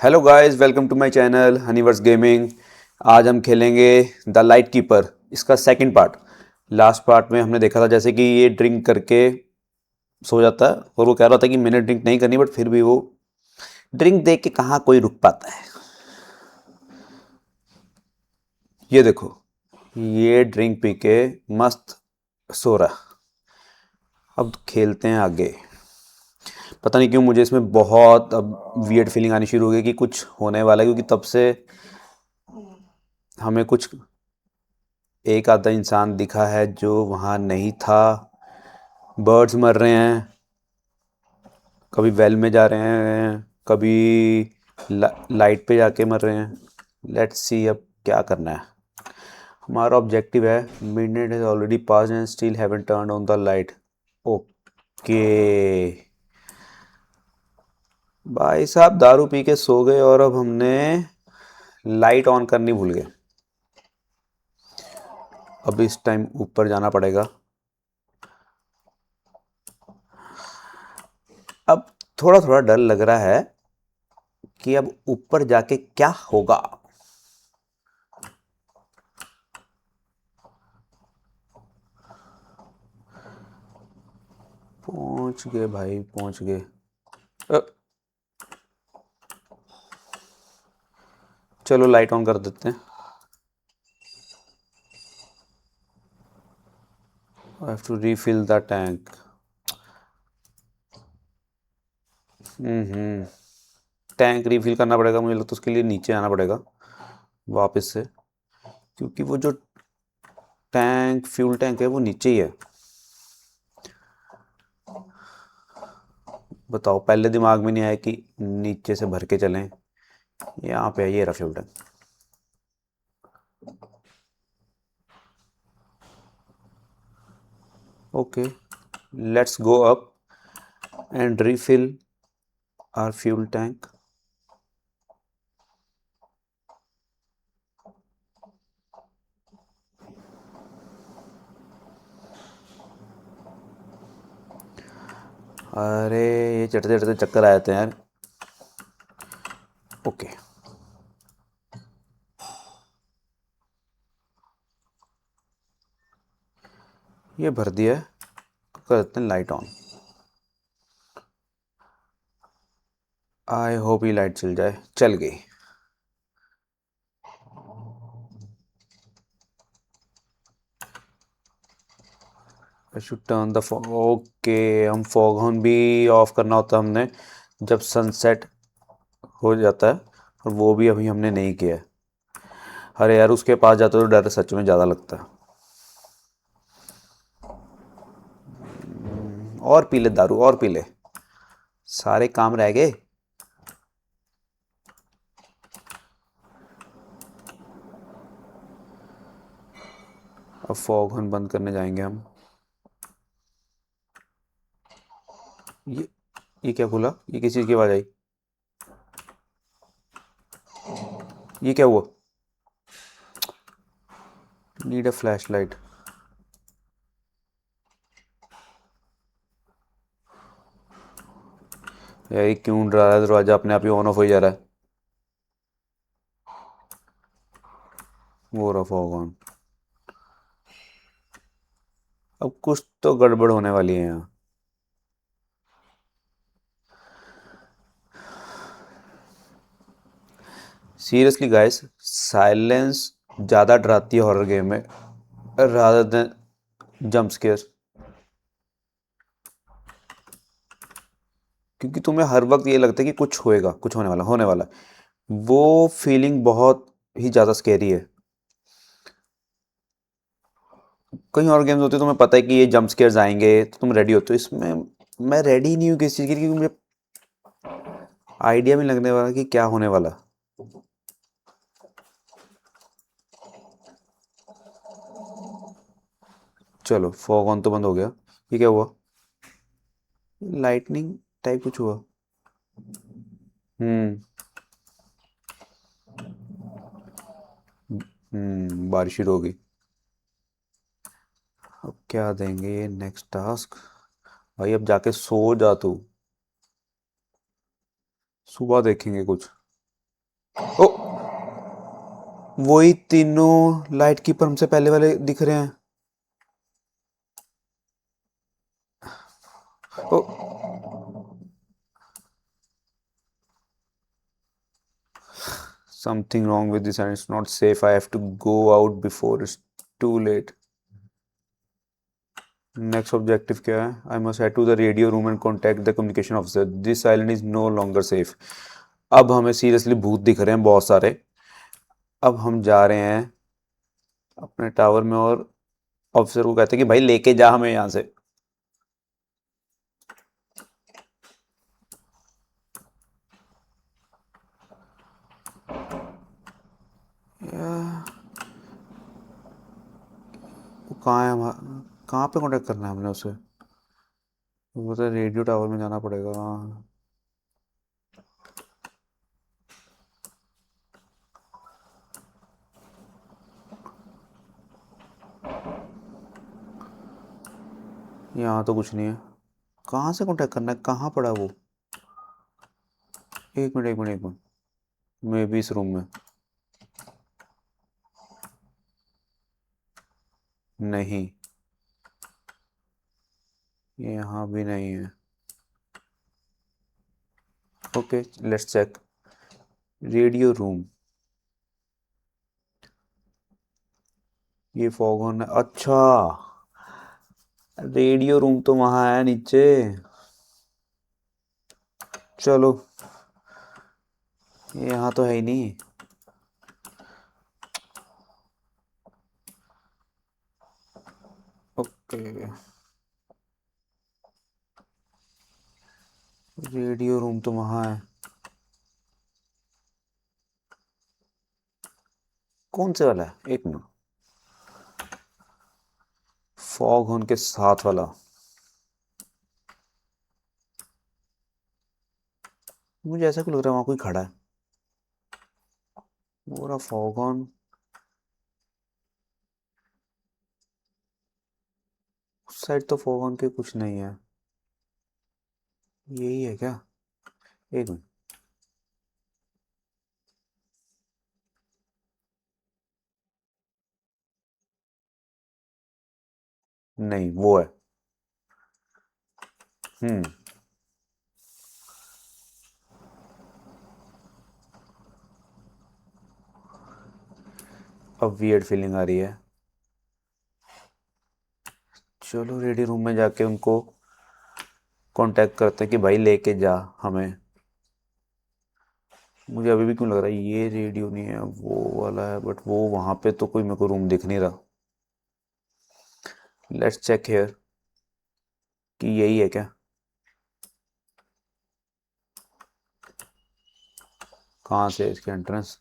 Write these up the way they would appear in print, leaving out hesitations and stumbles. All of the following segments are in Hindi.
Hello guys, welcome to my channel Honeyverse gaming. आज हम खेलेंगे द लाइट कीपर, इसका सेकंड पार्ट। लास्ट पार्ट में हमने देखा था जैसे कि ये ड्रिंक करके सो जाता है और वो कह रहा था कि मैंने ड्रिंक नहीं करनी, बट फिर भी वो ड्रिंक देख के कहाँ कोई रुक पाता है। ये देखो, ये ड्रिंक पी के मस्त सो रहा। अब खेलते हैं आगे। पता नहीं क्यों मुझे इसमें बहुत अब वियर्ड फीलिंग आनी शुरू हो गई कि कुछ होने वाला है, क्योंकि तब से हमें कुछ एक आधा इंसान दिखा है जो वहाँ नहीं था। बर्ड्स मर रहे हैं, कभी वेल में जा रहे हैं, कभी लाइट पे जाके मर रहे हैं। लेट्स सी अब क्या करना है। हमारा ऑब्जेक्टिव है midnight has already pass and still haven't turn on the light. Okay भाई साहब, दारू पी के सो गए और अब हमने लाइट ऑन करनी भूल गए। अब इस टाइम ऊपर जाना पड़ेगा। अब थोड़ा थोड़ा डर लग रहा है कि अब ऊपर जाके क्या होगा। पहुंच गए भाई, पहुंच गए। अ, चलो लाइट ऑन कर देते हैं। I have to refill the tank. Tank refill करना पड़ेगा, मुझे लगता है उसके लिए नीचे आना पड़ेगा वापस से, क्योंकि वो जो टैंक फ्यूल टैंक है वो नीचे ही है। बताओ, पहले दिमाग में नहीं आया कि नीचे से भर के चलें। यहाँ पे है, ये रहा fuel tank. Okay, let's go up and refill our fuel tank. अरे ये चढ़ते चढ़ते चक्कर आ जाते हैं यार। ओके, ये भर दिया है। कर देते हैं लाइट ऑन। आई होप ये लाइट चल जाए। चल गई। I should turn the fog. Okay, हम फॉग हॉर्न भी ऑफ करना होता है हमने जब सनसेट हो जाता है, और वो भी अभी हमने नहीं किया है। अरे यार, उसके पास जाते तो डर सच में ज़्यादा लगता है। और पी ले दारू, और पी ले, सारे काम रह गए। अब फॉग हॉर्न बंद करने जाएंगे हम। ये ये क्या खुला? ये किस चीज़ की आवाज़ आई? ये क्या हुआ? Need a flash light. यार ये क्यों डरा रहा है? दरवाजा अपने आप ही ऑन ऑफ हो जा रहा है। वो रहा फॉग ऑन। अब कुछ तो गड़बड़ होने वाली है यहाँ। सीरियसली गाइस, साइलेंस ज़्यादा डराती है हॉरर गेम में रादर देन जंप स्केयर, क्योंकि तुम्हें हर वक्त ये लगता है कि कुछ होएगा, कुछ होने वाला। वो फीलिंग बहुत ही ज़्यादा स्केरी है। कई और गेम्स होते हैं तुम्हें पता है कि ये जंप स्केयर्स आएंगे तो तुम रेडी होते हो। इसमें मैं रेडी नहीं हूँ किसी चीज़ की, क्योंकि मुझे आइडिया भी लगने वाला कि क्या होने वाला। चलो फॉग ऑन तो बंद हो गया। ये क्या हुआ? लाइटनिंग टाइप कुछ हुआ। हम्म बारिश शुरू होगी। अब क्या देंगे ये नेक्स्ट टास्क? भाई अब जाके सो जा तू, सुबह देखेंगे कुछ। ओ, वही तीनों लाइट कीपर हमसे पहले वाले दिख रहे हैं। ओ, something wrong with this and it's not safe. I have to go out before it's too late. Next objective क्या है? I must head to the radio room and contact the communication officer. This island is no longer safe. अब हमें सीरियसली भूत दिख रहे हैं बहुत सारे। अब हम जा रहे हैं अपने टावर में और ऑफिसर को कहते हैं कि भाई लेके जा हमें यहाँ से। वो कहाँ है? कहाँ पे कांटेक्ट करना है हमने उसे? वो तो रेडियो टावर में जाना पड़ेगा। यहाँ तो कुछ नहीं है। कहाँ से कांटेक्ट करना है? कहाँ पड़ा वो? एक मिनट एक मिनट एक मिनट। मे भी इस रूम में नहीं, ये यहाँ भी नहीं है। Okay let's check radio room. ये फॉग ऑन है। अच्छा, रेडियो रूम तो वहाँ है नीचे। चलो, ये यहाँ तो है ही नहीं। ओके, रेडियो रूम तो वहाँ है। कौन से वाला है? एक मिनट। फॉग ऑन के साथ वाला। मुझे ऐसा क्यों लग रहा है वहाँ कोई खड़ा है? वो रहा फॉग ऑन। उस साइड तो फॉग ऑन के कुछ नहीं है। यही है क्या? एक मिनट। नहीं वो है। हम्म। अब वियर्ड फीलिंग आ रही है। चलो रेडी रूम में जाके उनको कांटेक्ट करते हैं कि भाई लेके जा हमें। मुझे अभी भी क्यों लग रहा है ये रेडियो नहीं है, वो वाला है। बट वो वहां पे तो कोई मेरे को रूम दिख नहीं रहा। लेट्स चेक हियर कि यही है क्या। कहाँ से है इसकी एंट्रेंस?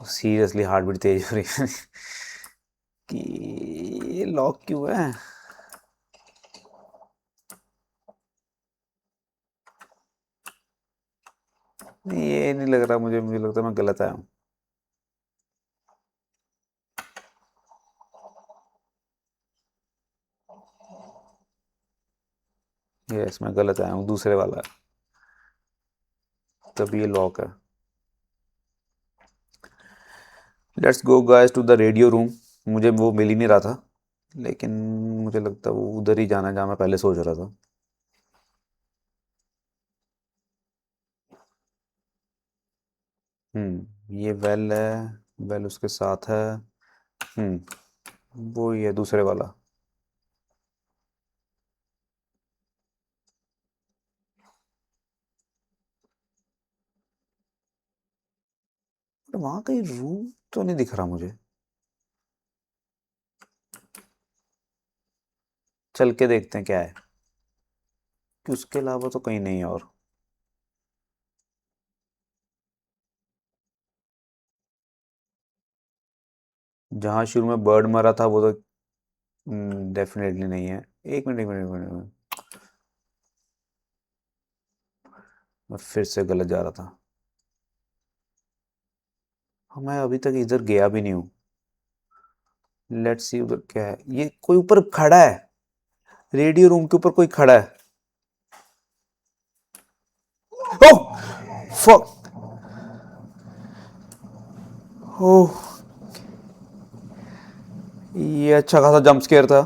सीरियसली हार्ट बीट तेज हो रही है कि ये लॉक क्यों है? नहीं ये नहीं लग रहा मुझे। मुझे लगता है मैं गलत आया हूँ। यस मैं गलत आया हूँ, दूसरे वाला है। तभी ये लॉक है। Let's go guys to the radio room. मुझे वो मिल ही नहीं रहा था, लेकिन मुझे लगता है वो उधर ही जाना है जहाँ मैं पहले सोच रहा था। ये वेल है। वेल उसके साथ है। वो ही है दूसरे वाला। पर वहाँ कहीं रूम तो नहीं दिख रहा मुझे। चल के देखते हैं क्या है, कि उसके अलावा तो कहीं नहीं है। और जहाँ शुरू में बर्ड मरा था वो तो डेफिनेटली नहीं है। एक मिनट एक मिनट एक मिनट एक मिनट। मैं फिर से गलत जा रहा था। हाँ, मैं अभी तक इधर गया भी नहीं हूँ। लेट्स सी उधर क्या है। ये कोई ऊपर खड़ा है। रेडियो रूम के ऊपर कोई खड़ा है। ओह! फक। ओह, ये अच्छा खासा जंप स्केयर था।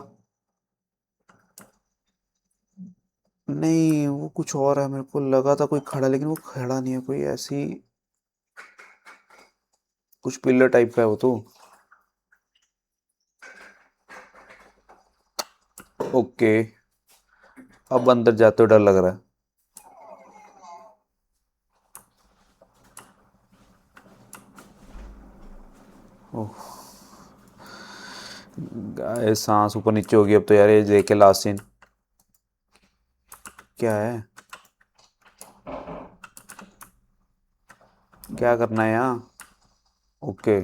नहीं, वो कुछ और है, मेरे को लगा था कोई खड़ा, लेकिन वो खड़ा नहीं है, कोई ऐसी कुछ पिलर टाइप का है वो तो। ओके, अब अंदर जाते हो डर लग रहा है। ओह गाइस, सांस ऊपर नीचे होगी अब तो यार, ये देख के लास्ट सीन। क्या है, क्या करना है यहाँ? ओके।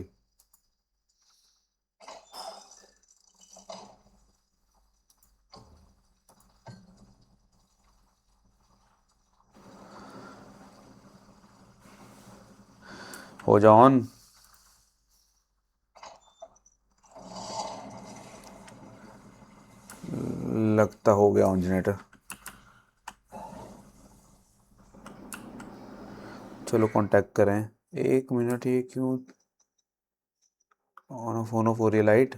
हो जाओ ऑन। लगता हो गया ऑन जनरेटर। चलो कांटेक्ट करें। एक मिनट, ये क्यों ऑन ऑफ हो रही है लाइट?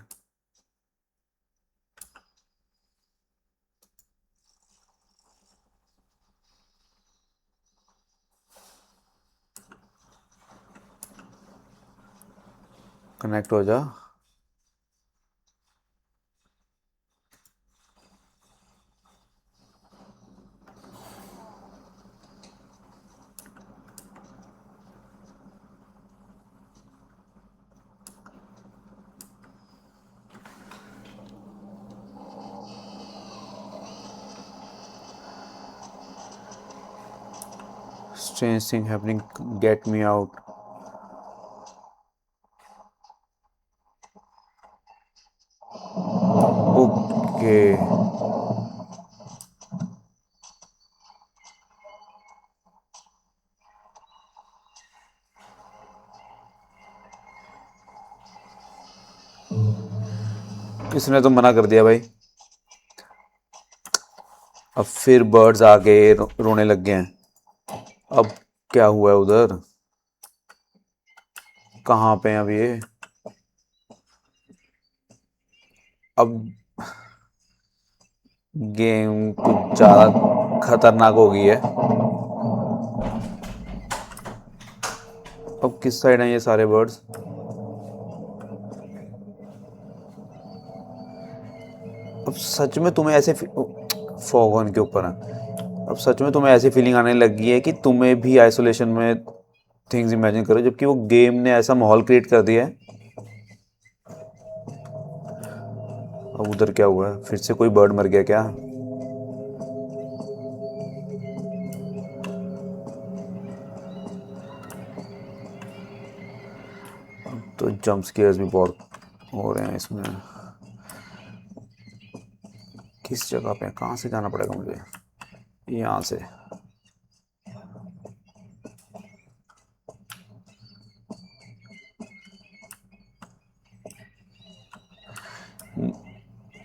कनेक्ट हो जा। Strange thing happening. Get me out. Okay. इसने तो मना कर दिया भाई। अब फिर बर्ड्स आ गए, रोने लग गए हैं। अब क्या हुआ है उधर? कहाँ पे हैं अब ये? अब गेम कुछ ज्यादा खतरनाक हो गई है। अब किस साइड हैं ये सारे बर्ड्स? अब सच में तुम्हें ऐसे फॉग ऑन के ऊपर है। अब सच में तुम्हें ऐसी फीलिंग आने लगी है कि तुम्हें भी आइसोलेशन में थिंग्स इमेजिन करो, जबकि वो गेम ने ऐसा माहौल क्रिएट कर दिया है। अब उधर क्या हुआ है? फिर से कोई बर्ड मर गया क्या? तो जंप स्केयर्स भी बहुत हो रहे हैं इसमें। किस जगह पे, कहाँ से जाना पड़ेगा मुझे? यहाँ से।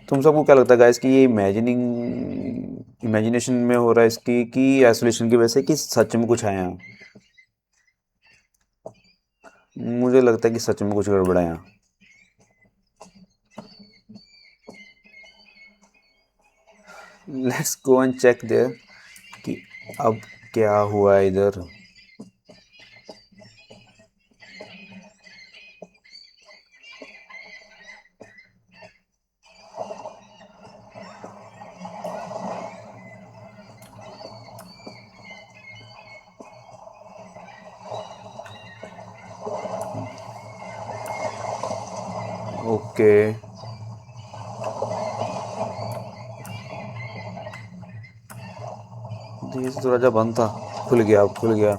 तुम सबको क्या लगता है गाइस कि ये इमेजिनेशन में हो रहा है इसकी, कि आइसोलेशन की वजह से, कि सच में कुछ है यहाँ? मुझे लगता है कि सच में कुछ गड़बड़ है यहाँ। Let's go and check there कि अब क्या हुआ है इधर। ओके। ये तो दरवाजा बंद था। खुल गया, अब खुल गया।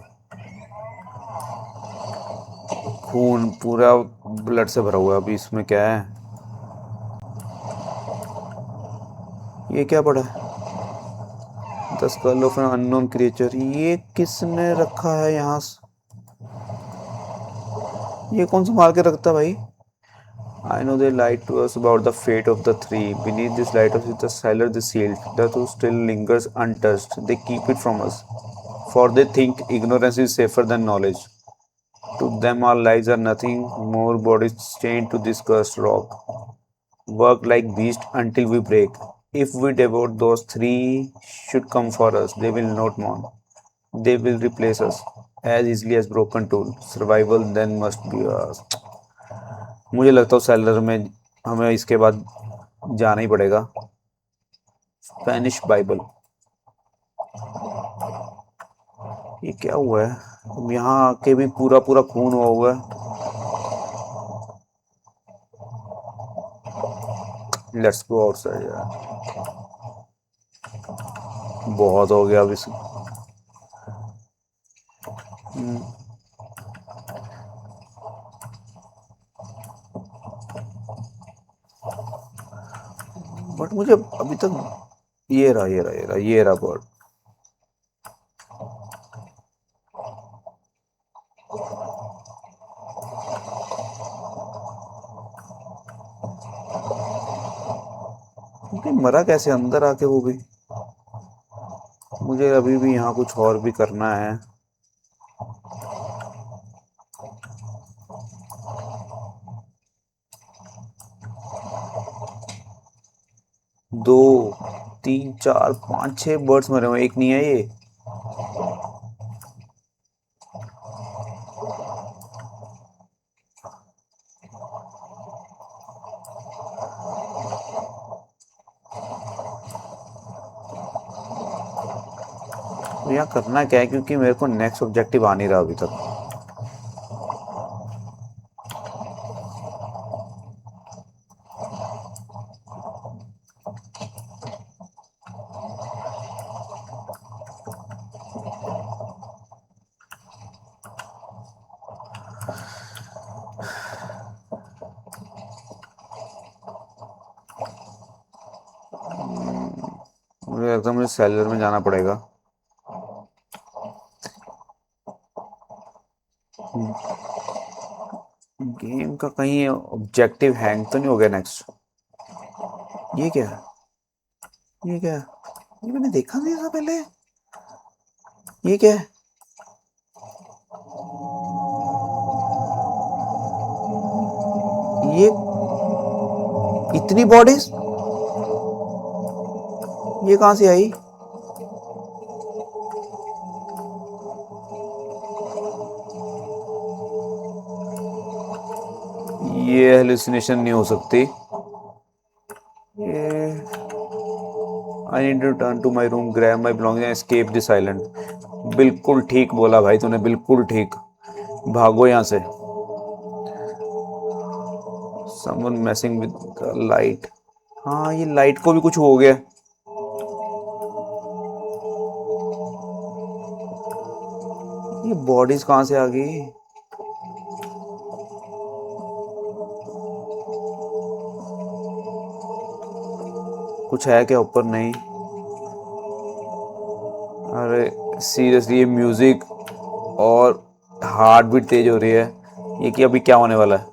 खून पूरा ब्लड से भरा हुआ है। अभी इसमें क्या है? ये क्या पड़ा है? The skull of an unknown creature. ये किसने रखा है यहाँ? ये कौन संभाल के रखता है भाई? I know they lied to us about the fate of the three. Beneath this lighthouse is the cellar they sealed. The two still lingers untouched. They keep it from us. For they think ignorance is safer than knowledge. To them, our lives are nothing more bodies chained to this cursed rock. Work like beasts until we break. If we devote those three should come for us, they will not mourn. They will replace us as easily as broken tool. Survival then must be ours. मुझे लगता है सेलर में हमें इसके बाद जाना ही पड़ेगा. Spanish Bible. ये क्या हुआ है? यहाँ आके भी पूरा पूरा खून हुआ है. लेट्स गो आउटसाइड यार. बहुत हो गया अब इस. बट मुझे अभी तक ये रहा बर्ड. मरा कैसे अंदर आके वो भी. मुझे अभी भी यहाँ कुछ और भी करना है. दो तीन चार पाँच छह बर्ड्स मरे हुए. एक नहीं है ये. तो यहाँ करना क्या है क्योंकि मेरे को नेक्स्ट ऑब्जेक्टिव आ नहीं रहा अभी तक. मुझे लगता है मुझे सेलर में जाना पड़ेगा. गेम का कहीं ऑब्जेक्टिव हैंग तो नहीं हो गया नेक्स्ट. ये क्या है? ये क्या है? ये मैंने देखा नहीं था पहले. ये क्या है? ये इतनी बॉडीज ये कहां से आई? ये हेलुसिनेशन नहीं हो सकती. ये I need to return to my room, grab my belongings and escape this island. बिल्कुल ठीक बोला भाई तूने. बिल्कुल ठीक. भागो यहाँ से. Someone messing with the light. हाँ ये लाइट को भी कुछ हो गया. ये बॉडीज कहाँ से आ गई? कुछ है क्या ऊपर? नहीं. अरे सीरियसली ये म्यूजिक और हार्ट बीट तेज हो रही है. ये कि अभी क्या होने वाला है?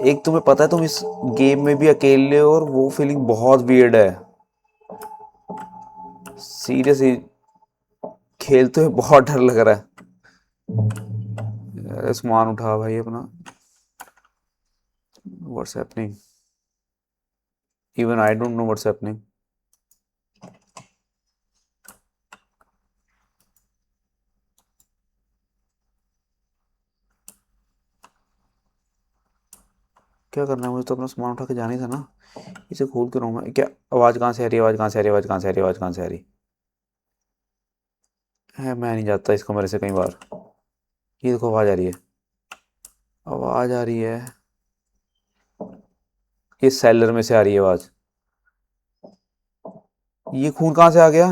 एक तुम्हें पता है तुम इस गेम में भी अकेले हो और वो फीलिंग बहुत वियर्ड है. सीरियसली खेलते हुए बहुत डर लग रहा है. अरे सामान उठा भाई अपना. What's happening? Even I don't know what's happening. क्या करना है मुझे? तो अपना सामान उठा के जाना ही था ना. इसे खोल के रहूँ मैं क्या? आवाज़ कहाँ से आ रही है? आवाज़ कहाँ से आ रही है? आवाज़ कहाँ से आ रही है? आवाज़ कहाँ से आ रही है? मैं नहीं जाता इस कमरे से कई बार. ये देखो आवाज़ आ रही है. आवाज़ आ रही है. ये सेलर में से आ रही है आवाज़. ये खून कहाँ से आ गया?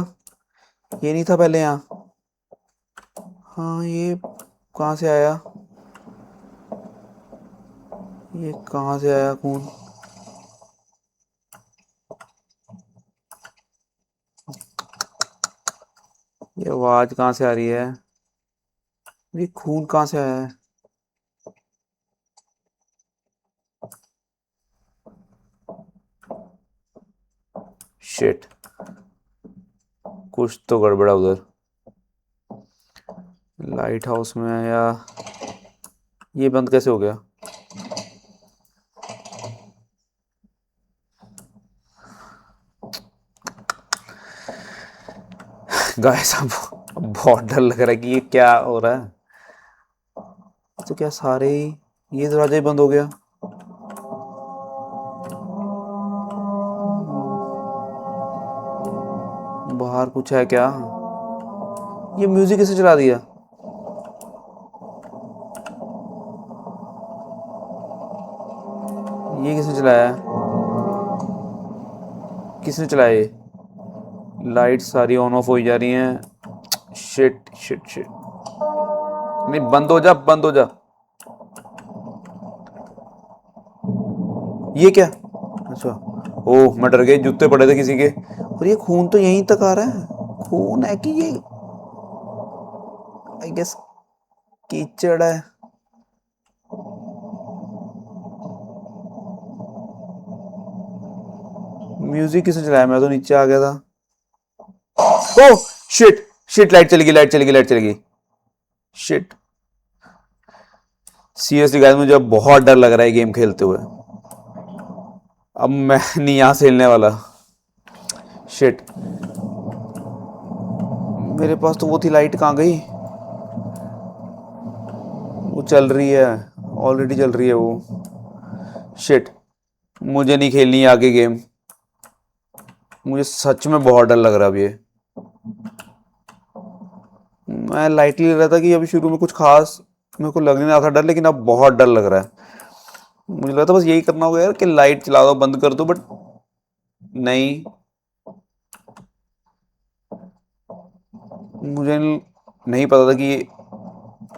ये नहीं था पहले यहाँ. हाँ ये कहाँ से आया? ये कहाँ से आया खून? ये आवाज़ कहाँ से आ रही है? ये खून कहाँ से आया है? शिट. कुछ तो गड़बड़ा उधर। लाइट हाउस में या ये बंद कैसे हो गया? गाइस अब बहुत डर लग रहा है कि ये क्या हो रहा है। तो क्या सारे ये दरवाजा ही बंद हो गया? बाहर कुछ है क्या? ये म्यूजिक किसे चला दिया? ये किसने चलाया? किसने चलाया ये? लाइट सारी ऑन ऑफ हो जा रही हैं। Shit shit shit. नहीं, बंद हो जा, बंद हो जा। ये क्या? अच्छा। ओह, मैं डर गई, जूते पड़े थे किसी के। और ये खून तो यहीं तक आ रहा है। खून है कि ये आई गेस कीचड़ है। म्यूजिक किसने चलाया? मैं तो नीचे आ गया था। ओह शिट शिट, लाइट चली गई, लाइट चली गई, लाइट चली गई। शिट। सीरियसली गाइस, मुझे अब बहुत डर लग रहा है गेम खेलते हुए। अब मैं नहीं यहां से हिलने वाला। शिट। मेरे पास तो वो थी लाइट, कहाँ गई? वो चल रही है, ऑलरेडी चल रही है वो। शिट। मुझे नहीं खेलनी है आगे गेम। मुझे सच में बहुत डर लग रहा है अब ये। मैं लाइटली ले रहा था कि अभी शुरू में कुछ खास मेरे को लग नहीं रहा था डर, लेकिन अब बहुत डर लग रहा है। मुझे लगा था बस यही करना होगा यार कि लाइट चला दो, बंद कर दो, बट नहीं। मुझे नहीं पता था कि ये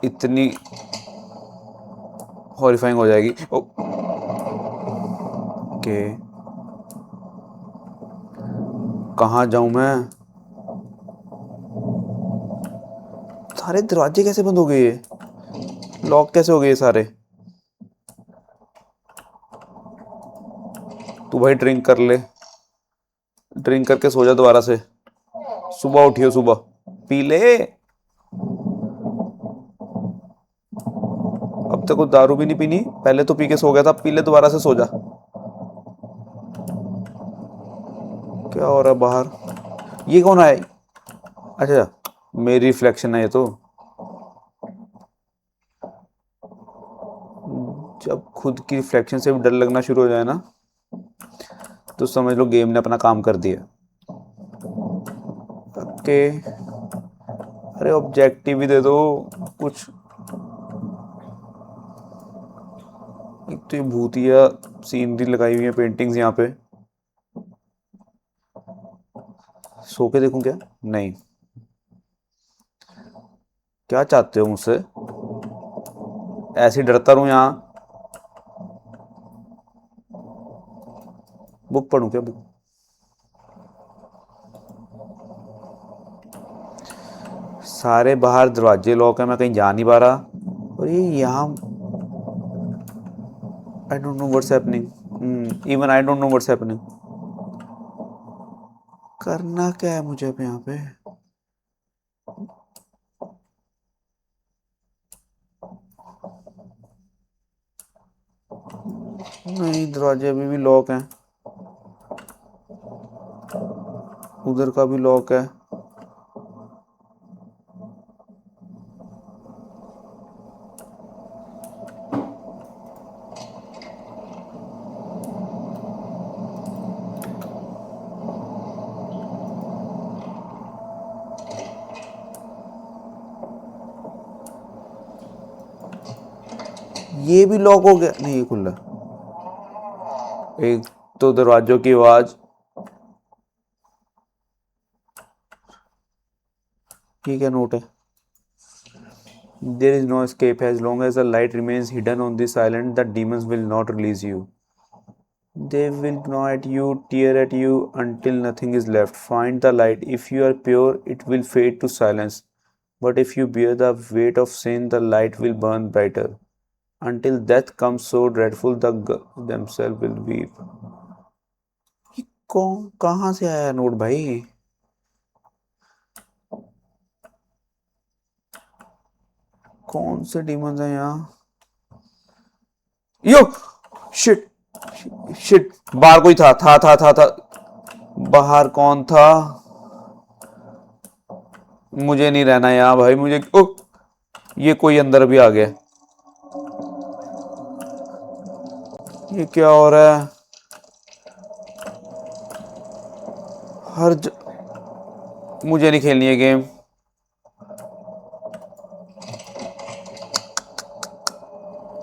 इतनी हॉरिफाइंग हो जाएगी। ओके, कहाँ जाऊं मैं? सारे दरवाजे कैसे बंद हो गए? ये लॉक कैसे हो गए ये सारे? तू भाई ड्रिंक कर ले, ड्रिंक करके सो जा दोबारा से। सुबह उठियो, सुबह पी ले। अब तक को दारू भी नहीं पीनी, पहले तो पी के सो गया था, पी ले दोबारा से, सो जा। क्या हो रहा है बाहर? ये कौन है? अच्छा, मेरी रिफ्लेक्शन है ये तो। जब खुद की रिफ्लेक्शन से भी डर लगना शुरू हो जाए ना, तो समझ लो गेम ने अपना काम कर दिया। ओके। अरे ऑब्जेक्टिव भी दे दो कुछ। एक तो ये भूतिया सीनरी लगाई हुई है, पेंटिंग्स यहाँ पे। सो के देखूं क्या? नहीं। क्या चाहते हो मुझसे? ऐसे ही डरता रहूं यहाँ? बुक पढ़ूं क्या? बुक? सारे बाहर दरवाजे लॉक है, मैं कहीं जा नहीं पा रहा। और ये यहाँ I don't know what's happening. Even I don't know what's happening. करना क्या है मुझे अब यहाँ पे? नहीं, दरवाजे अभी भी लॉक हैं। उधर का भी लॉक है। ये भी लॉक हो गया? नहीं, ये खुला। एक तो दरवाजों की आवाज। ये क्या नोट है? There is no escape as long as the light remains hidden on this island. The demons will not release you. They will gnaw at you, tear at you until nothing is left. Find the light. If you are pure, it will fade to silence. But if you bear the weight of sin, the light will burn brighter. Until death comes so dreadful, the girls themselves will weep. ये कौन, कहाँ से आया नोट भाई? कौन से डीमंस हैं यहाँ? यो शिट शिट, बाहर कोई था। बाहर कौन था? मुझे नहीं रहना यहाँ भाई, मुझे ये कोई अंदर भी आ गया। ये क्या हो रहा है? मुझे नहीं खेलनी है गेम।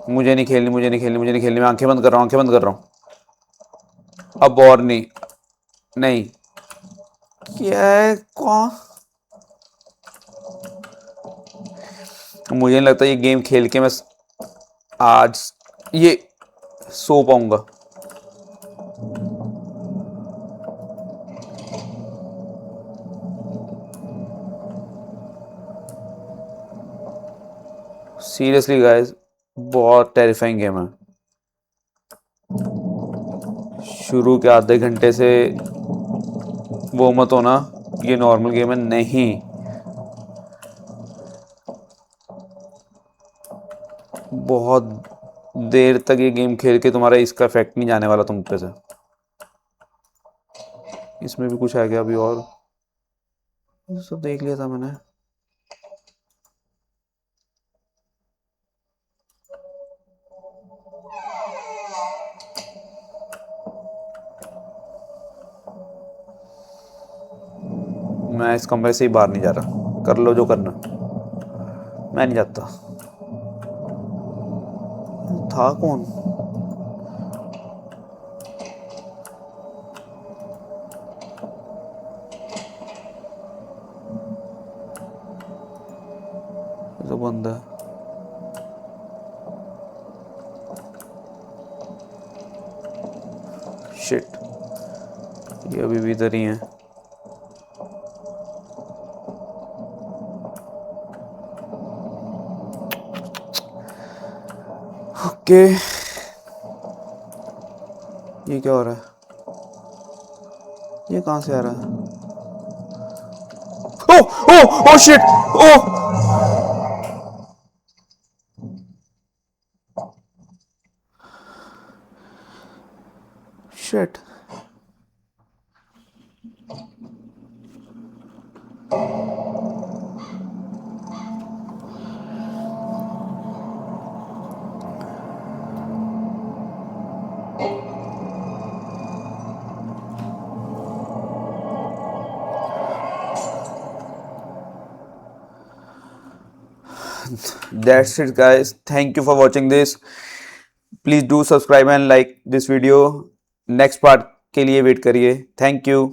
मुझे नहीं खेलनी। मैं आंखें बंद कर रहा हूँ। अब और नहीं। नहीं, क्या है? कौन? मुझे नहीं लगता ये गेम खेल के मैं आज ये सो पाऊंगा। सीरियसली गाइस, बहुत टेरिफाइंग गेम है। शुरू के आधे घंटे से वो मत होना ये नॉर्मल गेम है, नहीं। बहुत देर तक ये गेम खेल के तुम्हारा इसका इफेक्ट नहीं जाने वाला तुम पे से। इसमें भी कुछ है क्या अभी? और सब देख लिया था मैंने। मैं इस कमरे से ही बाहर नहीं जा रहा। कर लो जो करना, मैं नहीं जाता। था कौन? तो बंद है। शिट, ये अभी भी इधर ही है। ओके, ये क्या हो रहा है? ये कहां से आ रहा है? Oh oh oh shit, oh shit. That's it guys, thank you for watching this. Please do subscribe and like this video. Next part के लिए वेट करिए। Thank you.